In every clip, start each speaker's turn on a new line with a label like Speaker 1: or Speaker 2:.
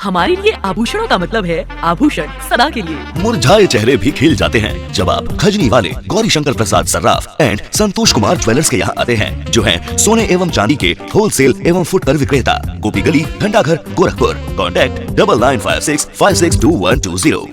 Speaker 1: हमारे लिए आभूषणों का मतलब है आभूषण सदा के लिए।
Speaker 2: मुरझाए चेहरे भी खिल जाते हैं जब आप खजनी वाले गौरी शंकर प्रसाद सर्राफ एंड संतोष कुमार ज्वेलर्स के यहाँ आते हैं, जो हैं सोने एवं चांदी के होलसेल एवं फुटकर विक्रेता, गोपी गली, घंटाघर, गोरखपुर। कॉन्टैक्ट 9956562120।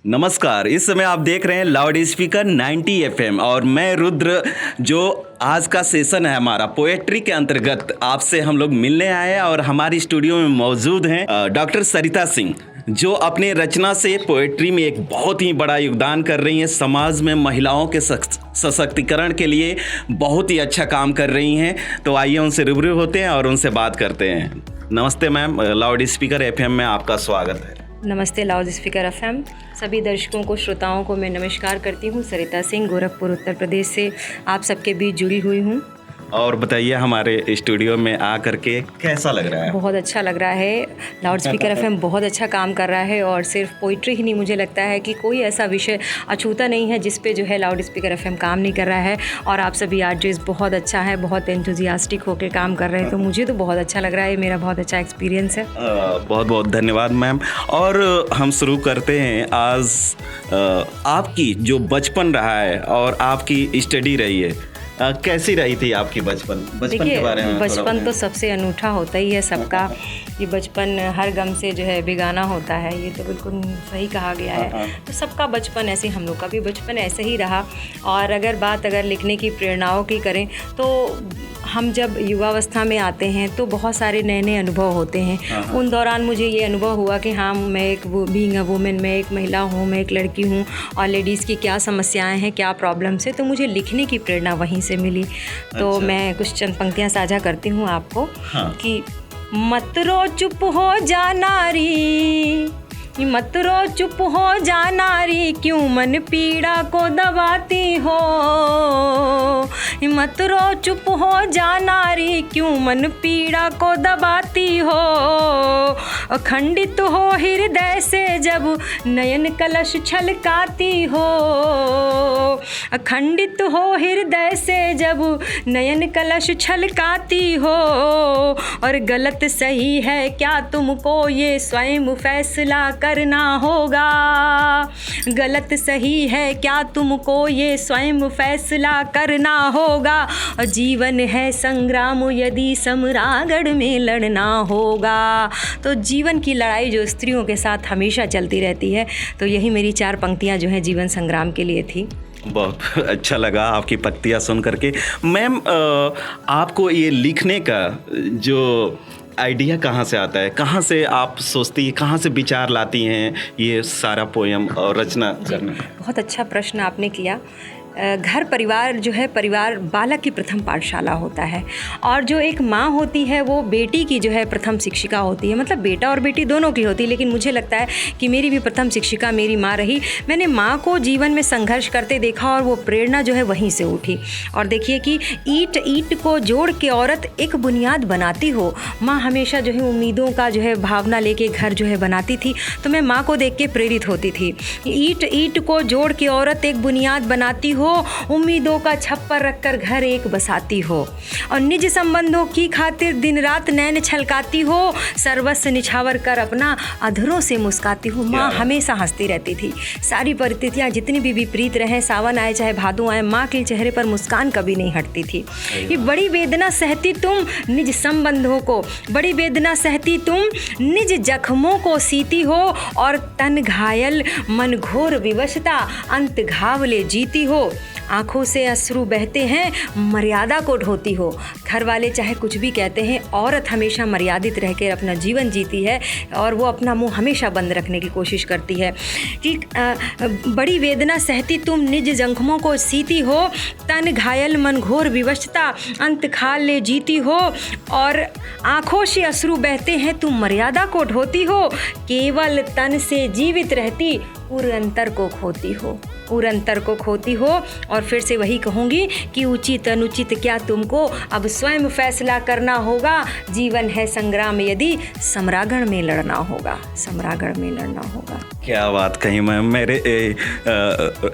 Speaker 3: नमस्कार, इस समय आप देख रहे हैं लाउड स्पीकर 90 FM और मैं रुद्र। जो आज का सेशन है हमारा पोएट्री के अंतर्गत, आपसे हम लोग मिलने आए हैं और हमारी स्टूडियो में मौजूद हैं डॉक्टर सरिता सिंह, जो अपने रचना से पोएट्री में एक बहुत ही बड़ा योगदान कर रही हैं। समाज में महिलाओं के सशक्तिकरण के लिए बहुत ही अच्छा काम कर रही हैं। तो आइए उनसे रूबरू होते हैं और उनसे बात करते हैं। नमस्ते मैम, लाउड स्पीकर FM में आपका स्वागत है।
Speaker 4: नमस्ते लाउड स्पीकर FM, सभी दर्शकों को, श्रोताओं को मैं नमस्कार करती हूँ। सरिता सिंह, गोरखपुर, उत्तर प्रदेश से आप सबके बीच जुड़ी हुई हूँ।
Speaker 3: और बताइए, हमारे स्टूडियो में आ करके कैसा लग रहा है?
Speaker 4: बहुत अच्छा लग रहा है। लाउड स्पीकर FM बहुत अच्छा काम कर रहा है और सिर्फ पोइट्री ही नहीं, मुझे लगता है कि कोई ऐसा विषय अछूता नहीं है जिस पे जो है लाउड स्पीकर FM काम नहीं कर रहा है। और आप सभी आर्टिस्ट बहुत अच्छा है, बहुत एंथुजियास्टिक होकर काम कर रहे हैं, तो मुझे तो बहुत अच्छा लग रहा है। मेरा बहुत अच्छा एक्सपीरियंस है।
Speaker 3: बहुत बहुत धन्यवाद मैम। और हम शुरू करते हैं। आज आपकी जो बचपन रहा है और आपकी स्टडी रही है, कैसी रही थी आपकी बचपन के बारे में?
Speaker 4: बचपन तो सबसे अनूठा होता ही है सबका। ये बचपन हर गम से जो है बेगाना होता है, ये तो बिल्कुल सही कहा गया है। तो सबका बचपन ऐसे, हम लोग का भी बचपन ऐसे ही रहा। और अगर लिखने की प्रेरणाओं की करें तो हम जब युवावस्था में आते हैं तो बहुत सारे नए नए अनुभव होते हैं। उन दौरान मुझे ये अनुभव हुआ कि हाँ, मैं एक बीइंग अ वुमेन, मैं एक महिला हूँ, मैं एक लड़की हूँ और लेडीज़ की क्या समस्याएं हैं, क्या प्रॉब्लम्स है, तो मुझे लिखने की प्रेरणा वहीं से मिली। तो मैं कुछ चंद पंक्तियाँ साझा करती हूँ आपको। कि मत रो चुप हो जा नारी, मत रो चुप हो जा नारी, क्यों मन पीड़ा को दबाती हो। मत रो चुप हो जा नारी, क्यों मन पीड़ा को दबाती हो। खंडित हो हृदय से जब नयन कलश छलकाती हो। खंडित हो हृदय से जब नयन कलश छलकाती हो। और गलत सही है क्या तुमको ये स्वयं फैसला करना होगा। गलत सही है क्या तुमको ये स्वयं फैसला करना होगा। जीवन है संग्राम यदि सम्रागढ़ में लड़ना होगा। तो जीवन की लड़ाई जो स्त्रियों के साथ हमेशा चलती रहती है, तो यही मेरी 4 पंक्तियां जो हैं जीवन संग्राम के लिए थी।
Speaker 3: बहुत अच्छा लगा आपकी पंक्तियां सुन करके। मैम, आपको ये लिखने का जो आइडिया कहाँ से आता है? कहाँ से आप सोचती हैं, कहाँ से विचार लाती हैं ये सारा पोयम और रचना करना?
Speaker 4: बहुत अच्छा प्रश्न आपने किया। घर परिवार जो है, परिवार बालक की प्रथम पाठशाला होता है। और जो एक माँ होती है वो बेटी की जो है प्रथम शिक्षिका होती है। मतलब बेटा और बेटी दोनों की होती है, लेकिन मुझे लगता है कि मेरी भी प्रथम शिक्षिका मेरी माँ रही। मैंने माँ को जीवन में संघर्ष करते देखा और वो प्रेरणा जो है वहीं से उठी। और देखिए कि ईंट ईंट को जोड़ के औरत एक बुनियाद बनाती हो। माँ हमेशा जो है उम्मीदों का जो है भावना लेके घर जो है बनाती थी, तो मैं माँ को देख के प्रेरित होती थी। ईंट ईंट को जोड़ के औरत एक बुनियाद बनाती हो, उम्मीदों का छप्पर रखकर घर एक बसाती हो। और निज संबंधों की खातिर दिन रात नैन छलकाती हो, सर्वस्व निछावर कर अपना अधरों से मुस्काती हो। माँ हमेशा हंसती रहती थी। सारी परिस्थितियाँ जितनी भी विपरीत रहें, सावन आए चाहे भादों आए, माँ के चेहरे पर मुस्कान कभी नहीं हटती थी। ये बड़ी वेदना सहती तुम निज संबंधों को, बड़ी वेदना सहती तुम निज जख्मों को सीती हो। और तन घायल मन घोर विवशता, अंत घाव ले जीती हो। आँखों से अश्रु बहते हैं, मर्यादा को ढोती हो। घर वाले चाहे कुछ भी कहते हैं, औरत हमेशा मर्यादित रहकर अपना जीवन जीती है और वो अपना मुंह हमेशा बंद रखने की कोशिश करती है। कि बड़ी वेदना सहती तुम निज जख्मों को सीती हो, तन घायल मन घोर विवशता, अंत खाल ले जीती हो। और आँखों से अश्रु बहते हैं, तुम मर्यादा को ढोती हो। केवल तन से जीवित रहती, उरंतर को खोती हो, उरंतर को खोती हो। और फिर से वही कहूँगी कि उचित अनुचित क्या तुमको अब स्वयं फैसला करना होगा। जीवन है संग्राम यदि सम्रागण में लड़ना होगा, सम्रागण में लड़ना होगा।
Speaker 3: क्या बात कही मैम। मेरे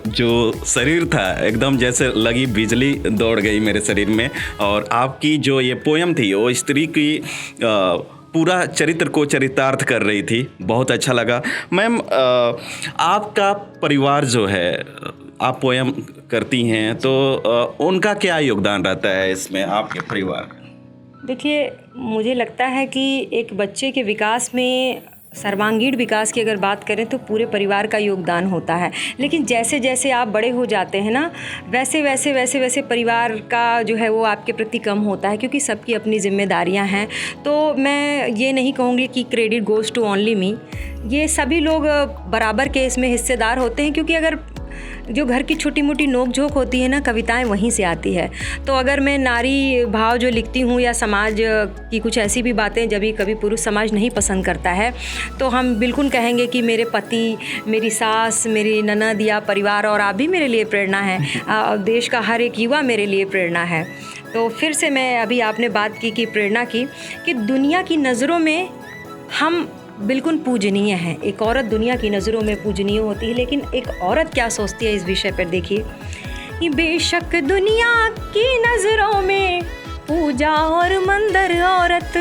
Speaker 3: जो शरीर था एकदम जैसे लगी बिजली दौड़ गई मेरे शरीर में। और आपकी जो ये पोयम थी वो स्त्री की पूरा चरित्र को चरितार्थ कर रही थी। बहुत अच्छा लगा मैम। आपका परिवार जो है, आप पोयम करती हैं तो उनका क्या योगदान रहता है इसमें, आपके परिवार का?
Speaker 4: देखिए, मुझे लगता है कि एक बच्चे के विकास में, सर्वांगीण विकास की अगर बात करें तो पूरे परिवार का योगदान होता है। लेकिन जैसे जैसे आप बड़े हो जाते हैं ना, वैसे वैसे परिवार का जो है वो आपके प्रति कम होता है, क्योंकि सबकी अपनी जिम्मेदारियां हैं। तो मैं ये नहीं कहूँगी कि credit goes to only me, ये सभी लोग बराबर के इसमें हिस्सेदार होते हैं। क्योंकि अगर जो घर की छोटी मोटी नोक झोंक होती है ना, कविताएं वहीं से आती है। तो अगर मैं नारी भाव जो लिखती हूँ या समाज की कुछ ऐसी भी बातें जब भी कभी पुरुष समाज नहीं पसंद करता है, तो हम बिल्कुल कहेंगे कि मेरे पति, मेरी सास, मेरी ननद या परिवार और आप भी मेरे लिए प्रेरणा है। देश का हर एक युवा मेरे लिए प्रेरणा है। तो फिर से मैं, अभी आपने बात की कि प्रेरणा की, कि दुनिया की नज़रों में हम बिल्कुल पूजनीय है। एक औरत दुनिया की नज़रों में पूजनीय होती है, लेकिन एक औरत क्या सोचती है इस विषय पर देखिए कि बेशक दुनिया की नज़रों में पूजा और मंदिर औरत,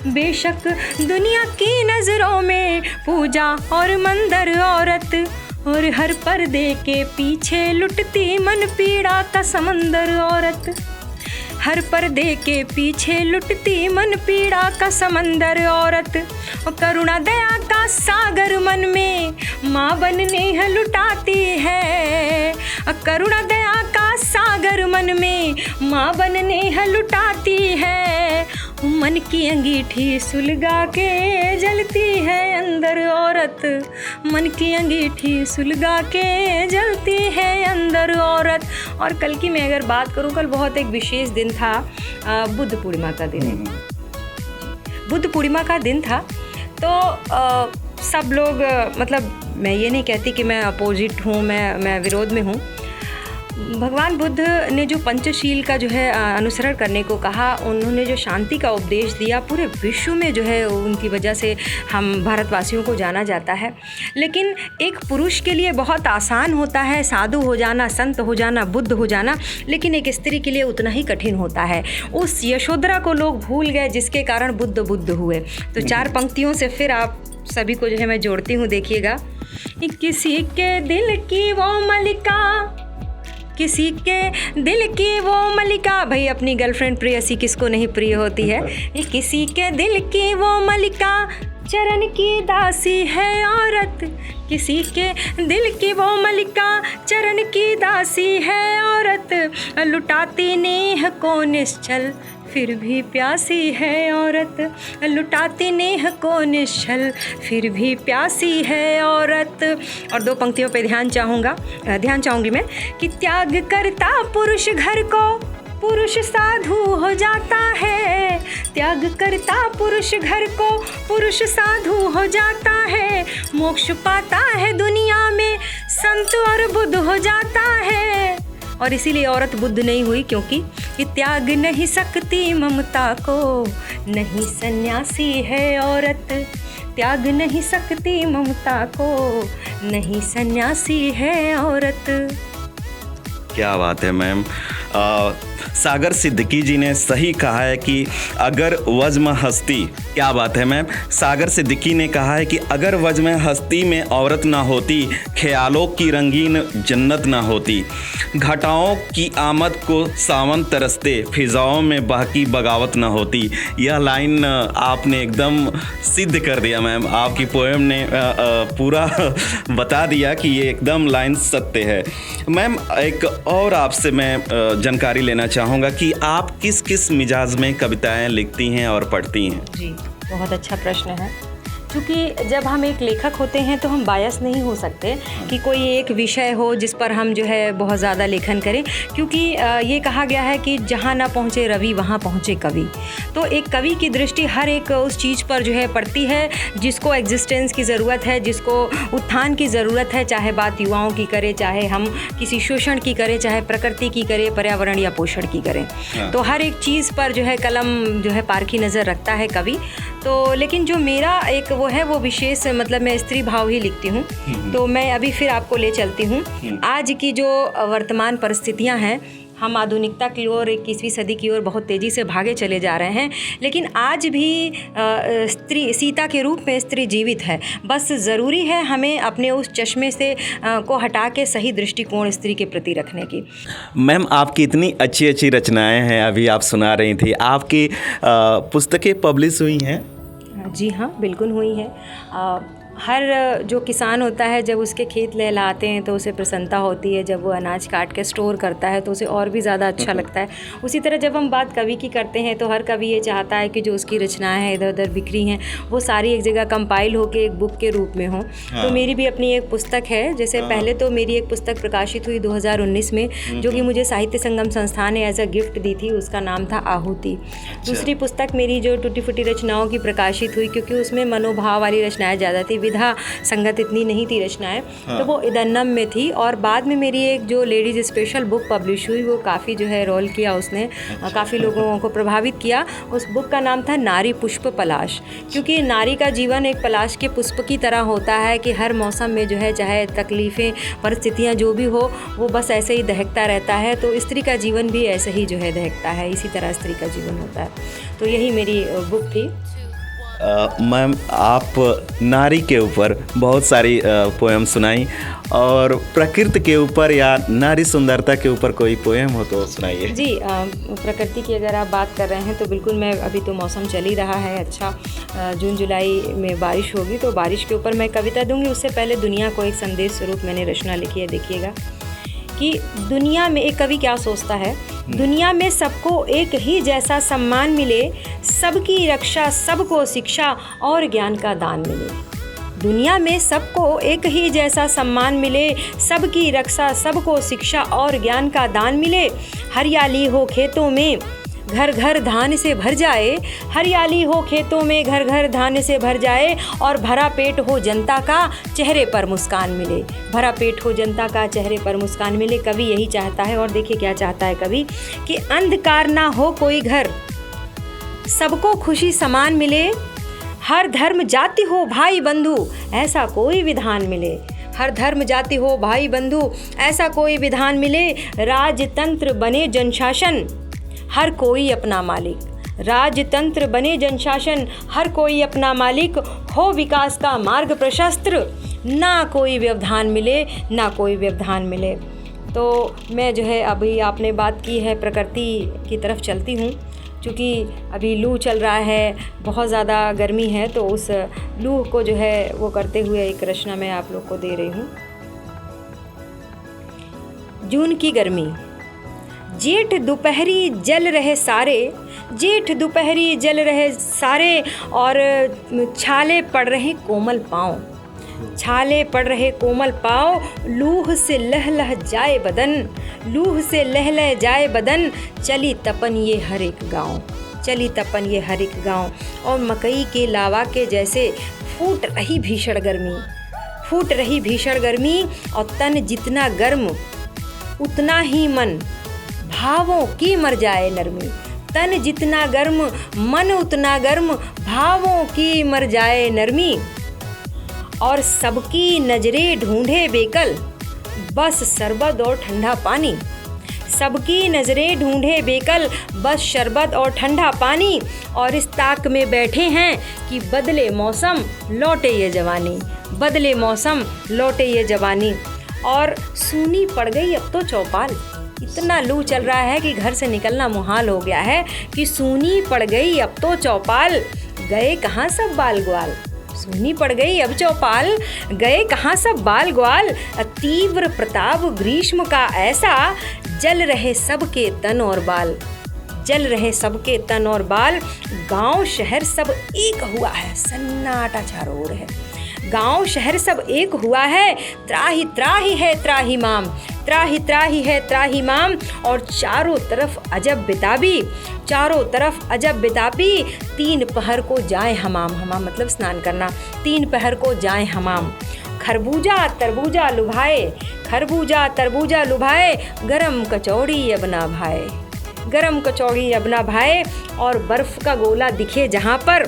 Speaker 4: बेशक दुनिया की नज़रों में पूजा और मंदिर औरत, और हर पर्दे के पीछे लुटती मन पीड़ा का समंदर औरत, हर पर्दे के पीछे लुटती मन पीड़ा का समंदर औरत, और करुणा दया का सागर मन में माँ बनने है लुटाती है, करुणा दया का सागर मन में माँ बनने है लुटाती है, मन की अंगीठी सुलगा के जलती है अंदर औरत, मन की अंगीठी सुलगा के जलती है अंदर औरत। और कल की मैं अगर बात करूं, कल बहुत एक विशेष दिन था, बुद्ध पूर्णिमा का दिन है, बुद्ध पूर्णिमा का दिन था। तो सब लोग, मतलब मैं ये नहीं कहती कि मैं अपोजिट हूँ, मैं विरोध में हूँ। भगवान बुद्ध ने जो पंचशील का जो है अनुसरण करने को कहा, उन्होंने जो शांति का उपदेश दिया, पूरे विश्व में जो है उनकी वजह से हम भारतवासियों को जाना जाता है। लेकिन एक पुरुष के लिए बहुत आसान होता है साधु हो जाना, संत हो जाना, बुद्ध हो जाना, लेकिन एक स्त्री के लिए उतना ही कठिन होता है। उस यशोधरा को लोग भूल गए जिसके कारण बुद्ध हुए। तो 4 पंक्तियों से फिर आप सभी को जो है मैं जोड़ती हूँ, देखिएगा। किसी के दिल की वो मलिका, किसी के दिल की वो मलिका, भाई अपनी गर्लफ्रेंड प्रेयसी किसको नहीं प्रिय होती है। किसी के दिल की वो मलिका चरण की दासी है औरत, किसी के दिल की वो मलिका चरण की दासी है औरत, लुटाती नेह को निश्चल फिर भी प्यासी है औरत, लुटाती नेह को निश्चल फिर भी प्यासी है औरत। और 2 पंक्तियों पे ध्यान चाहूँगी मैं कि त्याग करता पुरुष घर को पुरुष साधु हो जाता है, त्याग करता पुरुष घर को पुरुष साधु हो जाता है, मोक्ष पाता है दुनिया में संत और बुद्ध हो जाता है। और इसीलिए औरत बुद्ध नहीं हुई, क्योंकि ये त्याग नहीं सकती ममता को, नहीं सन्यासी है औरत, त्याग नहीं सकती ममता को, नहीं सन्यासी है औरत।
Speaker 3: क्या बात है मैम। सागर सिद्दीकी जी ने सही कहा है कि अगर वज्म हस्ती, क्या बात है मैम, सागर सिद्दीकी ने कहा है कि अगर वज्म हस्ती में औरत ना होती, ख्यालों की रंगीन जन्नत ना होती, घटाओं की आमद को सावन तरसते, फिजाओं में बहकी बगावत ना होती। यह लाइन आपने एकदम सिद्ध कर दिया मैम, आपकी पोएम ने पूरा बता दिया कि ये एकदम लाइन सत्य है। मैम एक और आपसे मैं जानकारी लेना चाहूँगा कि आप किस किस मिजाज में कविताएं लिखती हैं और पढ़ती हैं?
Speaker 4: जी, बहुत अच्छा प्रश्न है। क्योंकि जब हम एक लेखक होते हैं तो हम बायस नहीं हो सकते कि कोई एक विषय हो जिस पर हम जो है बहुत ज़्यादा लेखन करें, क्योंकि ये कहा गया है कि जहाँ ना पहुँचे रवि वहाँ पहुँचे कवि। तो एक कवि की दृष्टि हर एक उस चीज़ पर जो है पड़ती है जिसको एग्जिस्टेंस की ज़रूरत है, जिसको उत्थान की ज़रूरत है, चाहे बात युवाओं की करें, चाहे हम किसी शोषण की करें, चाहे प्रकृति की करें, पर्यावरण या पोषण की करें। तो हर एक चीज़ पर जो है कलम जो है पारखी नज़र रखता है कवि। तो लेकिन जो मेरा एक वो है वो विशेष, मतलब मैं स्त्री भाव ही लिखती हूँ। तो मैं अभी फिर आपको ले चलती हूँ आज की जो वर्तमान परिस्थितियाँ हैं। हम आधुनिकता की ओर, 21वीं सदी की ओर बहुत तेज़ी से भागे चले जा रहे हैं, लेकिन आज भी स्त्री सीता के रूप में स्त्री जीवित है। बस ज़रूरी है हमें अपने उस चश्मे से को हटा के सही दृष्टिकोण स्त्री के प्रति रखने की।
Speaker 3: मैम, आपकी इतनी अच्छी अच्छी रचनाएं हैं, अभी आप सुना रही थी, आपकी पुस्तकें पब्लिश हुई हैं?
Speaker 4: जी हाँ, बिल्कुल हुई है। हर जो किसान होता है जब उसके खेत लहलाते हैं तो उसे प्रसन्नता होती है, जब वो अनाज काट के स्टोर करता है तो उसे और भी ज़्यादा अच्छा लगता है। उसी तरह जब हम बात कवि की करते हैं तो हर कवि ये चाहता है कि जो उसकी रचनाएं हैं इधर उधर बिखरी हैं वो सारी एक जगह कंपाइल होकर एक बुक के रूप में हो। तो मेरी भी अपनी एक पुस्तक है। जैसे पहले तो मेरी एक पुस्तक प्रकाशित हुई 2019 में, जो कि मुझे साहित्य संगम संस्थान ने एज अ गिफ्ट दी थी, उसका नाम था आहुति। दूसरी पुस्तक मेरी जो टूटी फूटी रचनाओं की प्रकाशित हुई, क्योंकि उसमें मनोभाव वाली रचनाएँ ज़्यादा थी, विधा संगत इतनी नहीं थी रचनाएं, तो वो इदन्नम में थी। और बाद में मेरी एक जो लेडीज़ स्पेशल बुक पब्लिश हुई वो काफ़ी जो है रोल किया उसने, काफ़ी लोगों को प्रभावित किया। उस बुक का नाम था नारी पुष्प पलाश, क्योंकि नारी का जीवन एक पलाश के पुष्प की तरह होता है कि हर मौसम में जो है, चाहे तकलीफ़ें परिस्थितियाँ जो भी हो, वो बस ऐसे ही दहकता रहता है। तो स्त्री का जीवन भी ऐसे ही जो है दहकता है, इसी तरह स्त्री का जीवन होता है। तो यही मेरी बुक थी।
Speaker 3: मैम, आप नारी के ऊपर बहुत सारी पोएम सुनाई, और प्रकृति के ऊपर या नारी सुंदरता के ऊपर कोई पोएम हो तो सुनाइए।
Speaker 4: जी, प्रकृति की अगर आप बात कर रहे हैं तो बिल्कुल मैं, अभी तो मौसम चल ही रहा है अच्छा, जून जुलाई में बारिश होगी तो बारिश के ऊपर मैं कविता दूंगी। उससे पहले दुनिया को एक संदेश स्वरूप मैंने रचना लिखी है। देखिएगा कि दुनिया में एक कवि क्या सोचता है। दुनिया में सबको एक ही जैसा सम्मान मिले, सबकी रक्षा सबको शिक्षा और ज्ञान का दान मिले। दुनिया में सबको एक ही जैसा सम्मान मिले, सबकी रक्षा सबको शिक्षा और ज्ञान का दान मिले। हरियाली हो खेतों में घर घर धान से भर जाए, हरियाली हो खेतों में घर घर धान से भर जाए, और भरा पेट हो जनता का चेहरे पर मुस्कान मिले। भरा पेट हो जनता का चेहरे पर मुस्कान मिले, कवि यही चाहता है। और देखिए क्या चाहता है कवि, कि अंधकार ना हो कोई घर, सबको खुशी समान मिले। हर धर्म जाति हो भाई बंधु, ऐसा कोई विधान मिले। हर धर्म जाति हो भाई बंधु, ऐसा कोई विधान मिले। राजतंत्र बने जनशासन, हर कोई अपना मालिक। राजतंत्र बने जनशासन, हर कोई अपना मालिक। हो विकास का मार्ग प्रशस्त, ना कोई व्यवधान मिले, ना कोई व्यवधान मिले। तो मैं जो है, अभी आपने बात की है प्रकृति की तरफ चलती हूँ, क्योंकि अभी लू चल रहा है, बहुत ज़्यादा गर्मी है, तो उस लू को जो है वो करते हुए एक रचना मैं आप लोग को दे रही हूँ। जून की गर्मी। जेठ दोपहरी जल रहे सारे, जेठ दोपहरी जल रहे सारे, और छाले पड़ रहे कोमल पाँव, छाले पड़ रहे कोमल पाँव। लूह से लहलह जाए बदन, लूह से लहलह जाए बदन। चली तपन ये हर एक गाँव, चली तपन ये हर एक गाँव। और मकई के लावा के जैसे फूट रही भीषण गर्मी, फूट रही भीषण गर्मी। और तन जितना गर्म उतना ही मन, भावों की मर जाए नरमी। तन जितना गर्म मन उतना गर्म, भावों की मर जाए नरमी। और सबकी नजरें ढूंढे बेकल, बस शरबत और ठंडा पानी। सबकी नजरें ढूंढे बेकल, बस शरबत और ठंडा पानी। और इस ताक में बैठे हैं कि बदले मौसम लौटे ये जवानी, बदले मौसम लौटे ये जवानी। और सूनी पड़ गई अब तो चौपाल, इतना लू चल रहा है कि घर से निकलना मुहाल हो गया है। कि सूनी पड़ गई अब तो चौपाल, गए कहाँ सब बाल ग्वाल। सूनी पड़ गई अब चौपाल, गए कहाँ सब बाल ग्वाल। तीव्र प्रताप ग्रीष्म का ऐसा, जल रहे सबके तन और बाल, जल रहे सबके तन और बाल, गांव शहर सब एक हुआ है, सन्नाटा चारों ओर है। गांव शहर सब एक हुआ है, त्राही त्राही है त्राही माम, त्राही त्राही है त्राही माम। और चारों तरफ अजब बिताबी, चारों तरफ अजब बिताबी, 3 पहर को जाए हमाम, हमाम मतलब स्नान करना, 3 पहर को जाए हमाम। खरबूजा तरबूजा लुभाए, खरबूजा तरबूजा लुभाए, गरम कचौड़ी अब ना भाए, गरम कचौड़ी अब ना भाए। और बर्फ़ का गोला दिखे जहाँ पर,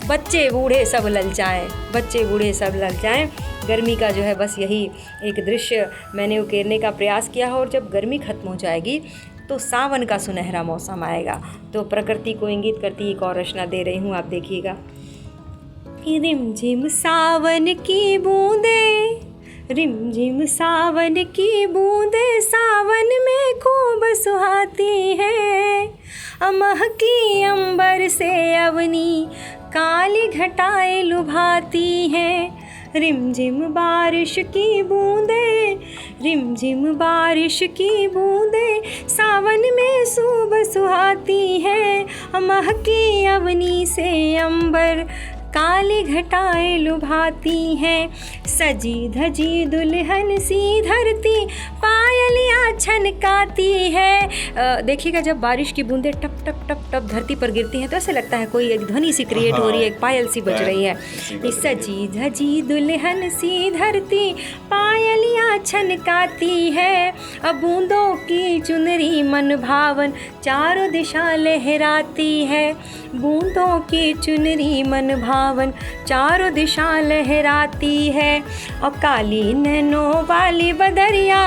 Speaker 4: बच्चे बूढ़े सब ललचाएं, बच्चे बूढ़े सब ललचाएं। गर्मी का जो है बस यही एक दृश्य मैंने उकेरने का प्रयास किया है। और जब गर्मी ख़त्म हो जाएगी तो सावन का सुनहरा मौसम आएगा। तो प्रकृति को इंगित करती एक और रचना दे रही हूँ, आप देखिएगा। रिमझिम सावन की बूंदे, रिमझिम सावन की बूंदे, सावन में खूब सुहाती है। अमह की अंबर से अवनी काली घटाएं लुभाती हैं। रिमझिम बारिश की बूंदे, रिमझिम बारिश की बूंदे, सावन में खूब सुहाती हैं। अमह की अवनी से अंबर काली घटाएं लुभाती हैं। सजी धजी दुल्हन सी धरती, पायलियाँ छनकाती है। देखिएगा जब बारिश की बूंदें टप टप टप टप धरती पर गिरती हैं तो ऐसे लगता है कोई एक ध्वनि सी क्रिएट हो रही है, एक पायल सी बज रही है। सजी धजी दुल्हन सी धरती, पायलियाँ छनकाती है। अब बूंदों की चुनरी मन भावन, चारों दिशा लहराती है। बूंदों की चुनरी मन भावन, चारों दिशा लहराती है। और काली नैनों वाली बदरिया,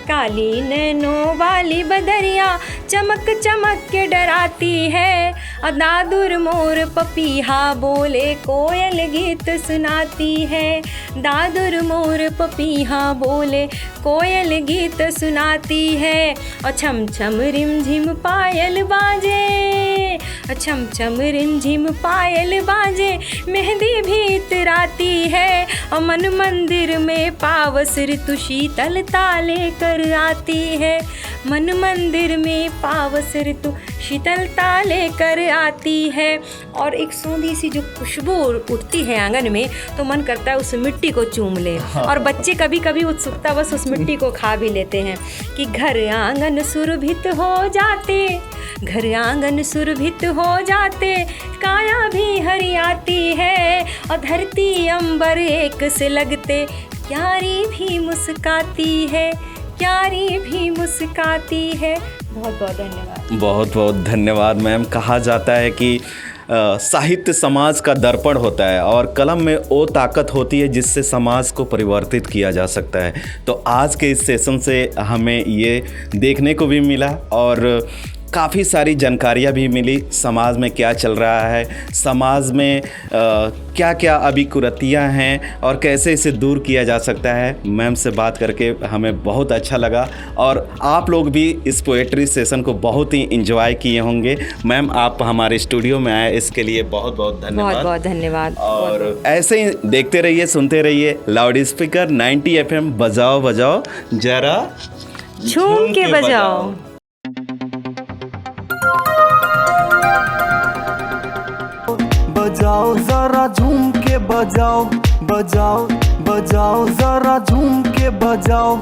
Speaker 4: काली नैनों वाली बदरिया, चमक चमक के डराती है। और दादुर मोर पपीहा बोले, कोयल गीत सुनाती है। दादुर मोर पपीहा बोले, कोयल गीत सुनाती है। और छम छम रिमझिम पायल बाजे, छम छम रिमझिम पायल बाजे, मेहंदी भी इतराती है। और मन मंदिर में पावस ऋतु शीतलता लेकर आती है। मन मंदिर में पावस ऋतु शीतलता लेकर आती है। और एक सूंधी सी जो खुशबू उठती है आंगन में, तो मन करता है उस मिट्टी को चूम ले। और बच्चे कभी कभी उत्सुकता बस उस मिट्टी को खा भी लेते हैं। कि घर आंगन सुरभित हो जाते, घर आंगन सुरभित हो जाते, काया भी हरियाती है। और धरती अंबर एक से लगते, क्यारी भी मुस्काती है, क्यारी भी मुस्काती है। बहुत बहुत धन्यवाद।
Speaker 3: बहुत बहुत धन्यवाद मैम। कहा जाता है कि साहित्य समाज का दर्पण होता है और कलम में वो ताकत होती है जिससे समाज को परिवर्तित किया जा सकता है। तो आज के इस सेशन से हमें ये देखने को भी मिला और काफ़ी सारी जानकारियाँ भी मिली, समाज में क्या चल रहा है, समाज में क्या क्या अभी कुरीतियाँ हैं और कैसे इसे दूर किया जा सकता है। मैम से बात करके हमें बहुत अच्छा लगा और आप लोग भी इस पोएट्री सेशन को बहुत ही एंजॉय किए होंगे। मैम आप हमारे स्टूडियो में आए इसके लिए बहुत बहुत धन्यवाद।
Speaker 4: बहुत बहुत धन्यवाद।
Speaker 3: और ऐसे ही देखते रहिए, सुनते रहिए लाउड स्पीकर 90 FM, बजाओ बजाओ जरा
Speaker 4: झूम के बजाओ।
Speaker 5: बजाओ जरा झूम के बजाओ, बजाओ बजाओ जरा झूम के बजाओ।